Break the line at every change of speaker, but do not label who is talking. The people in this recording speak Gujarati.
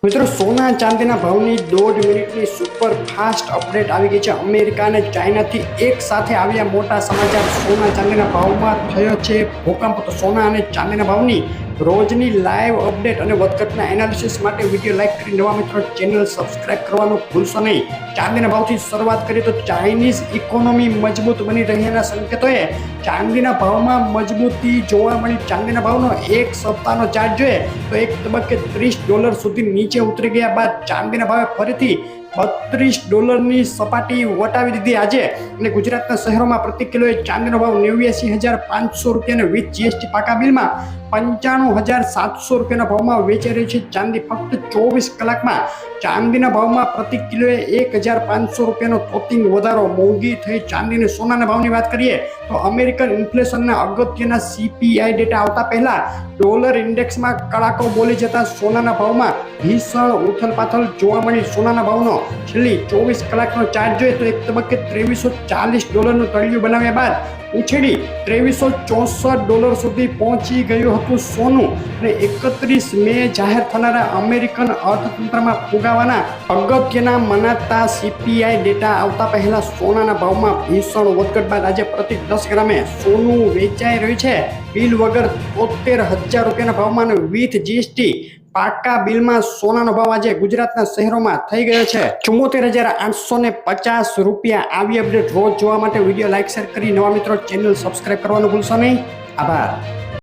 મિત્રો સોના ચાંદીના ભાવની 1.5 મિનિટની સુપર ફાસ્ટ અપડેટ આવી ગઈ છે। અમેરિકા અને ચાઇનાથી એક સાથે આવ્યા મોટા સમાચાર। સોના ચાંદીના ભાવમાં થયો છે ભૂકંપ। તો સોના અને ચાંદીના ભાવની રોજની લાઈવ અપડેટ અને વધઘટના એનાલિસિસ માટે વિડીયો લાઈક કરી નવા મિત્રો ચેનલ સબસ્ક્રાઇબ કરવાનું ભૂલશો નહીં। ચાંદીના ભાવથી શરૂઆત કરીએ તો ચાઇનીઝ ઇકોનોમી મજબૂત બની રહ્યાના સંકેતોએ ચાંદીના ભાવમાં મજબૂતી જોવા મળી। ચાંદીના ભાવનો એક સપ્તાહનો ચાર્ટ જોઈએ તો એક તબક્કે $30 સુધી નીચે ઉતરી ગયા બાદ ચાંદીના ભાવે ફરીથી $32ની સપાટી વટાવી દીધી આજે। અને ગુજરાતના શહેરોમાં પ્રતિ કિલોએ ચાંદીનો ભાવ 89,500 રૂપિયા અને વિથ જીએસટી પાકા બિલમાં 95,700 રૂપિયાના ભાવમાં વેચાઈ રહી છે। ચાંદી ફક્ત 24 કલાકમાં ચાંદીના ભાવમાં પ્રતિ કિલોએ 1,500 રૂપિયાનો તોતિંગ વધારો। મોંઘી થઈ ચાંદી અને સોનાના ભાવની વાત કરીએ તો અમેરિકન ઇન્ફ્લેશનના અગત્યના CPI ડેટા આવતા પહેલા ડોલર ઇન્ડેક્સમાં કડાકો બોલી જતા સોનાના ભાવમાં ભીષણ ઉથલપાથલ જોવા મળી। સોનાના ભાવનો છેલ્લી 24 કલાકનો ચાર્ટ જોઈએ તો એક તબક્કે $2340નું તળિયું બનાવ્યા બાદ ઉછળી $2364 સુધી પહોંચી ગયું હતું સોનું। અને 31 મે જાહેર થનારા અમેરિકન અર્થતંત્રમાં ફુગાવાના અગત્યના મનાતા CPI ડેટા આવતા પહેલા સોનાના ભાવમાં ભીષણ વધઘટ બાદ આજે પ્રતિ 10 ગ્રામે સોનું વેચાઈ રહ્યું છે બિલ વગર 73,000 રૂપિયાના ભાવમાં અને વિથ જીએસટી પાકા બિલમાં સોનાનો ભાવ આજે ગુજરાતના શહેરોમાં થઈ ગયો છે 74,850 રૂપિયા। આવી અપડેટ રોજ જોવા માટે વિડીયો લાઈક શેર કરી નવા મિત્રો ચેનલ સબસ્ક્રાઇબ કરવાનું ભૂલશો નહીં। આભાર।